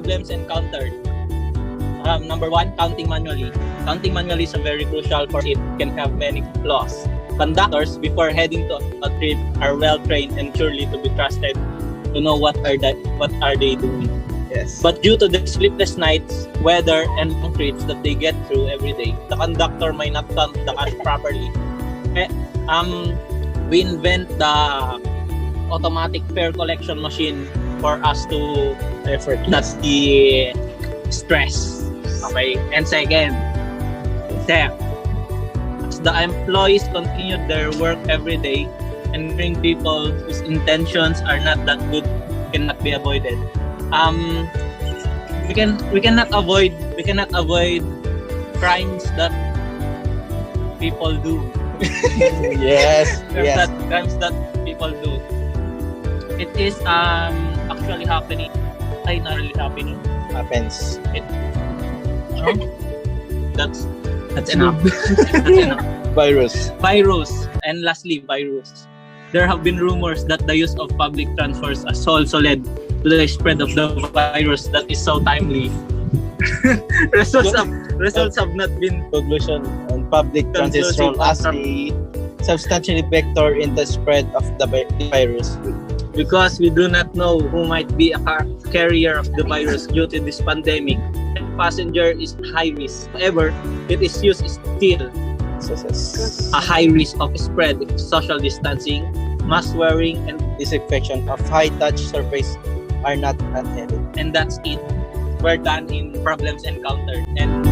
problems encountered. Number one, counting manually. Counting manually is very crucial for it can have many flaws. Conductors, before heading to a trip, are well trained and surely to be trusted to know what are they doing. Yes. But due to the sleepless nights, weather, and long trips that they get through every day, the conductor might not count the cash properly. We invent the automatic fare collection machine for us to not be stress. Okay. And second, as the employees continued their work every day and bring people whose intentions are not that good cannot be avoided. We cannot avoid crimes that people do. Yes. Yes. Crimes that people do. It is actually happening. Not really happening. Happens. That's enough. That's enough. Virus. And lastly, virus. There have been rumors that the use of public transports has also led to the spread of the virus that is so timely. Results have not been Conclusion on public transit as a substantially vector in the spread of the virus. because we do not know who might be a carrier of the virus due to this pandemic. And passenger is high risk. However, it is used still a high risk of spread if social distancing, mask wearing, and disinfection of high-touch surface are not adhered. And that's it. We're done in problems encountered. And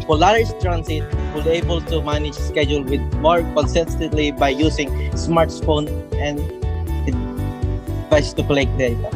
Polaris Transit will be able to manage schedule with more consistently by using smartphone and device to collect data.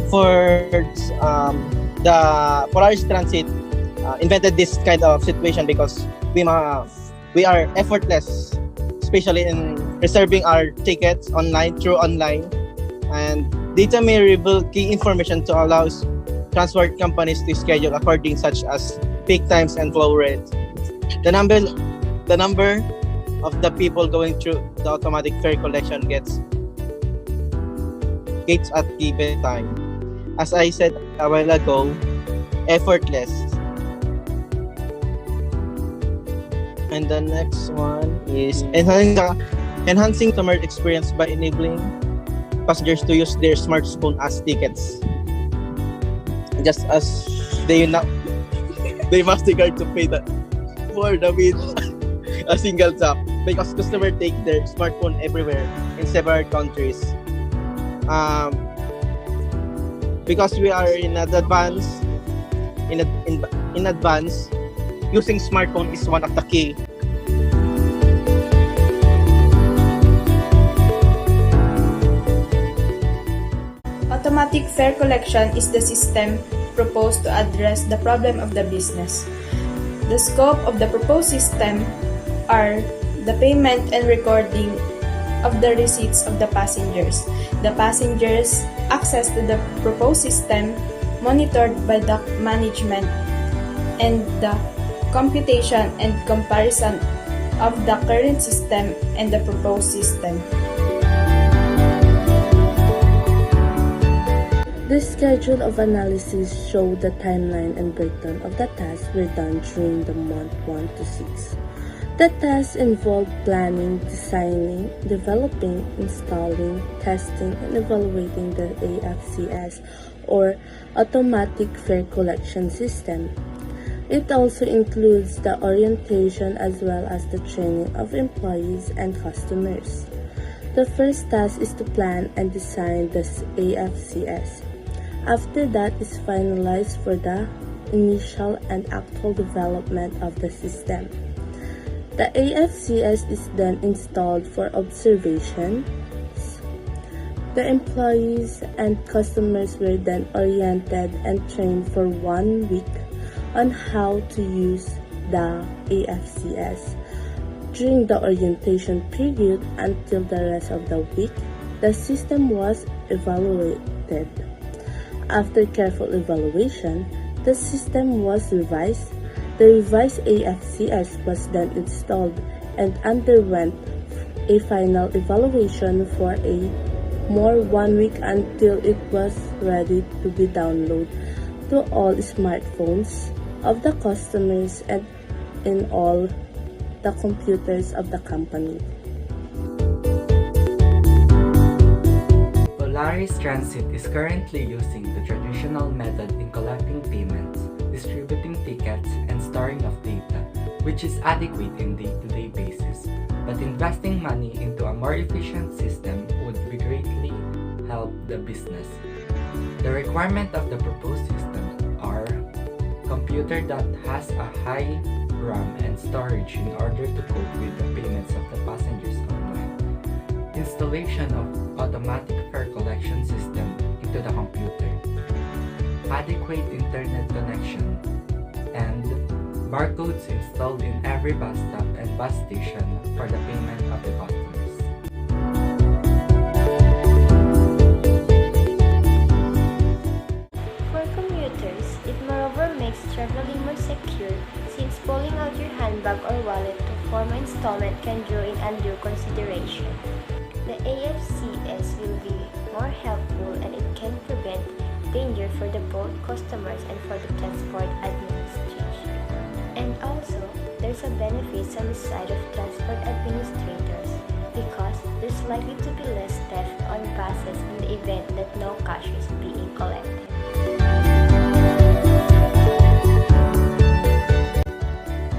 For the Polaris Transit invented this kind of situation because we are effortless, especially in reserving our tickets through online, and data may reveal key information to allow transport companies to schedule according such as peak times and flow rates. The number of the people going through the automatic fare collection gates at given time. As I said a while ago, effortless. And the next one is enhancing customer experience by enabling passengers to use their smartphone as tickets. Just as they MasterCard to pay for the with a single tap, because customers take their smartphone everywhere in several countries. Because we are in advance, using smartphone is one of the key. Automatic fare collection is the system proposed to address the problem of the business. The scope of the proposed system are the payment and recording of the receipts of the passengers, the passengers' access to the proposed system monitored by the management, and the computation and comparison of the current system and the proposed system. The schedule of analysis showed the timeline and breakdown of the tasks were done during the month 1 to 6. The tasks involved planning, designing, developing, installing, testing, and evaluating the AFCS or Automatic Fare Collection System. It also includes the orientation as well as the training of employees and customers. The first task is to plan and design the AFCS. After that is finalized for the initial and actual development of the system. The AFCS is then installed for observation. The employees and customers were then oriented and trained for 1 week on how to use the AFCS. During the orientation period until the rest of the week, the system was evaluated. After careful evaluation, the system was revised. The revised AFCS was then installed and underwent a final evaluation for a more 1 week until it was ready to be downloaded to all smartphones of the customers and in all the computers of the company. Polaris Transit is currently using the traditional method in collecting payments, distributing tickets, and storing of data, which is adequate in day-to-day basis. But investing money into a more efficient system would greatly help the business. The requirement of the proposed system are computer that has a high RAM and storage in order to cope with the payments of the passengers online. Installation of automatic fare collection system into the computer. Adequate internet connection and barcodes installed in every bus stop and bus station for the payment of the customers. For commuters, it moreover makes traveling more secure since pulling out your handbag or wallet to form an installment can draw in undue consideration. The AFCS will be more helpful and it can prevent danger for the both customers and for the transport administration. And also, there's a benefit on the side of transport administrators because there's likely to be less theft on buses in the event that no cash is being collected.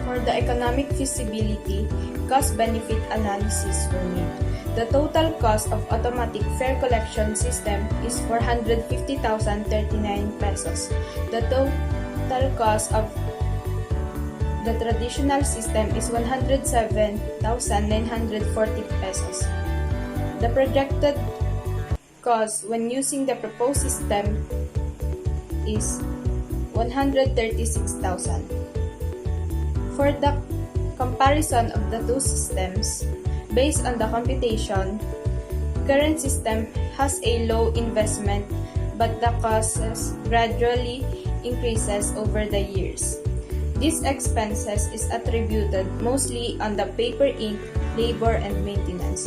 For the economic feasibility, cost-benefit analysis were made. The total cost of automatic fare collection system is 450,039 pesos. The total cost of the traditional system is 107,940 pesos. The projected cost when using the proposed system is 136,000. For the comparison of the two systems, based on the computation, current system has a low investment but the costs gradually increases over the years. These expenses is attributed mostly on the paper ink, labor, and maintenance,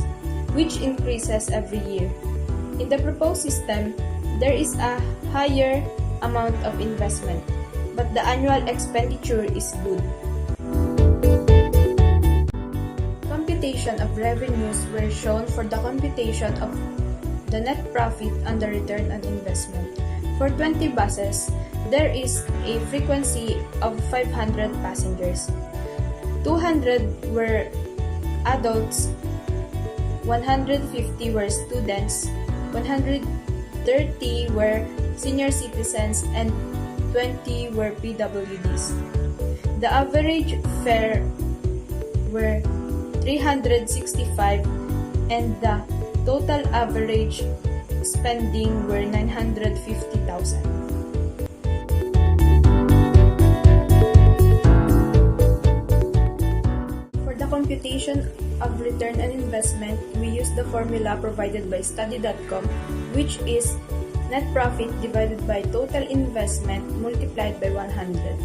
which increases every year. In the proposed system, there is a higher amount of investment, but the annual expenditure is good. Computation of revenues were shown for the computation of the net profit and the return on investment. For 20 buses, there is a frequency of 500 passengers. 200 were adults, 150 were students, 130 were senior citizens, and 20 were PWDs. The average fare were 365 and the total average spending were 950,000. For the computation of return on investment, we use the formula provided by study.com, which is net profit divided by total investment multiplied by 100.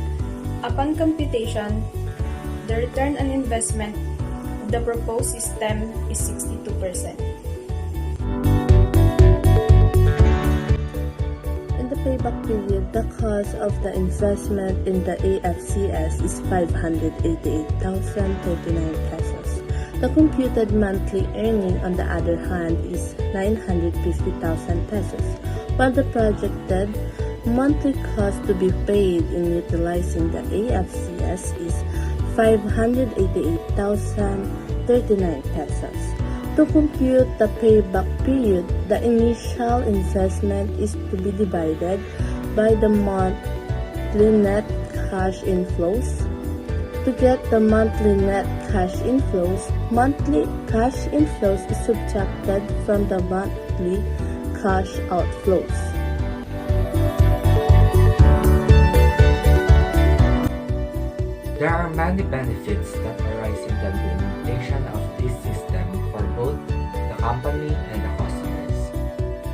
Upon computation, the return on investment of the proposed system is 62%. In the payback period, the cost of the investment in the AFCS is 588,039 pesos. The computed monthly earning, on the other hand, is 950,000 pesos, while the projected monthly cost to be paid in utilizing the AFCS is 588,039 pesos. To compute the payback period, the initial investment is to be divided by the monthly net cash inflows. To get the monthly net cash inflows is subtracted from the monthly cash outflows. There are many benefits that arise in the implementation of this system for both the company and the customers.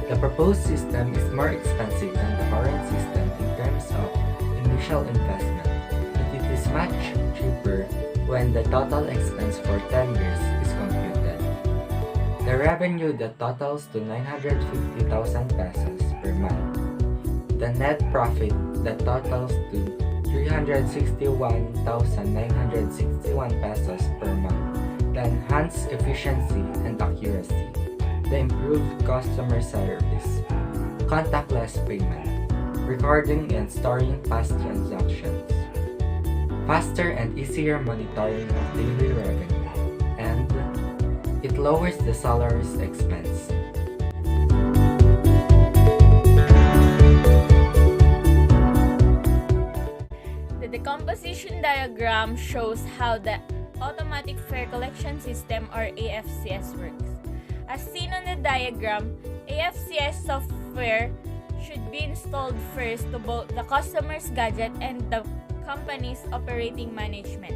The proposed system is more expensive than the current system in terms of initial investment, but it is much cheaper when the total expense for 10 years is computed. The revenue that totals to 950,000 pesos per month. The net profit that totals to 361,961 pesos per month. The enhanced efficiency and accuracy. The improved customer service. Contactless payment. Recording and storing past transactions. Faster and easier monitoring of daily revenue. And it lowers the salaries expense. The decomposition diagram shows how the automatic fare collection system or AFCS works. As seen on the diagram, AFCS software should be installed first to both the customer's gadget and the company's operating management.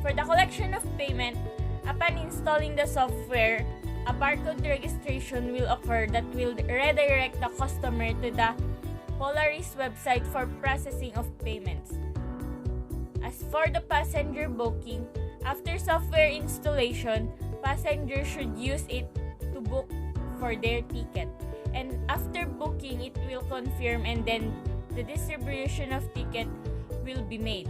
For the collection of payment, upon installing the software, a barcode registration will occur that will redirect the customer to the Polaris website for processing of payments. As for the passenger booking, after software installation, passengers should use it to book for their ticket. And after booking, it will confirm and then the distribution of ticket will be made.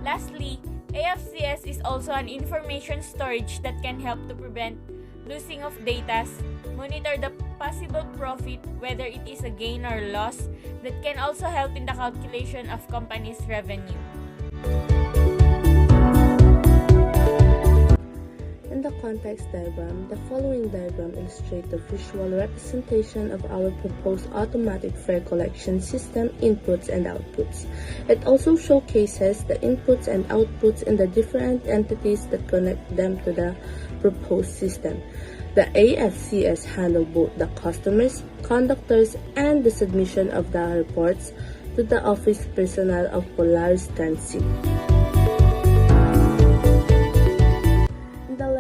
Lastly, AFCS is also an information storage that can help to prevent losing of data, monitor the possible profit, whether it is a gain or loss, that can also help in the calculation of company's revenue. In the context diagram, the following diagram illustrates the visual representation of our proposed automatic fare collection system inputs and outputs. It also showcases the inputs and outputs in the different entities that connect them to the proposed system. The AFCS handle both the customers, conductors, and the submission of the reports to the office personnel of Polaris Transit.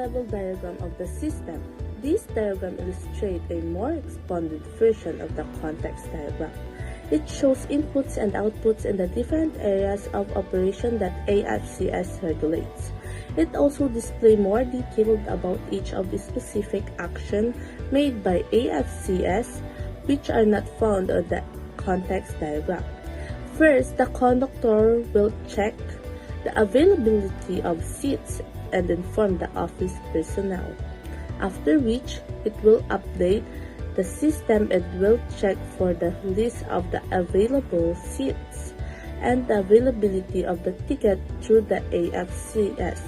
Level diagram of the system. This diagram illustrates a more expanded version of the context diagram. It shows inputs and outputs in the different areas of operation that AFCS regulates. It also displays more detailed about each of the specific actions made by AFCS which are not found on the context diagram. First, the conductor will check the availability of seats and inform the office personnel, after which it will update the system and will check for the list of the available seats and the availability of the ticket through the AFCS.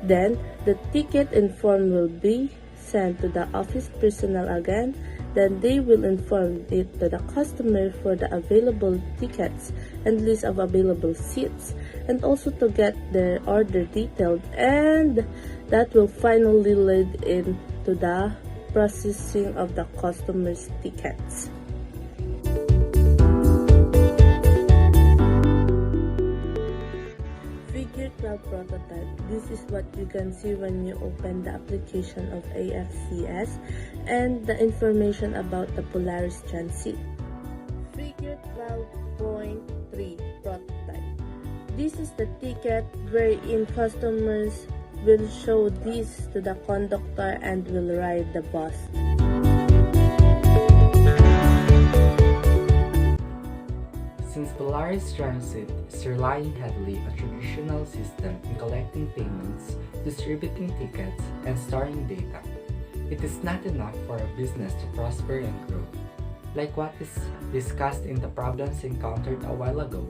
Then, the ticket inform will be sent to the office personnel again. Then they will inform it to the customer for the available tickets and list of available seats, and also to get their order detailed, and that will finally lead into the processing of the customer's tickets. Figure 12 prototype. This is what you can see when you open the application of AFCS and the information about the Polaris Transit. Figure 12.3 prototype. This is the ticket wherein customers will show this to the conductor and will ride the bus. Since Polaris Transit is relying heavily on traditional system in collecting payments, distributing tickets, and storing data, it is not enough for a business to prosper and grow. Like what is discussed in the problems encountered a while ago,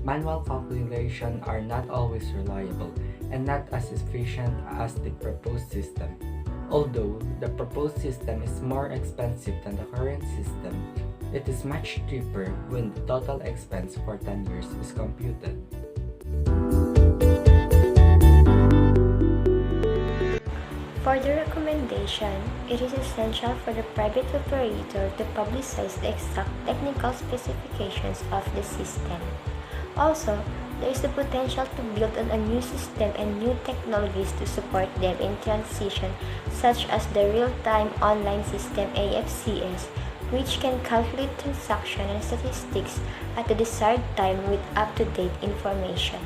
manual calculations are not always reliable and not as efficient as the proposed system. Although the proposed system is more expensive than the current system, it is much cheaper when the total expense for 10 years is computed. For the recommendation, it is essential for the private operator to publicize the exact technical specifications of the system. Also, there is the potential to build on a new system and new technologies to support them in transition, such as the real-time online system AFCS, which can calculate transaction and statistics at the desired time with up-to-date information.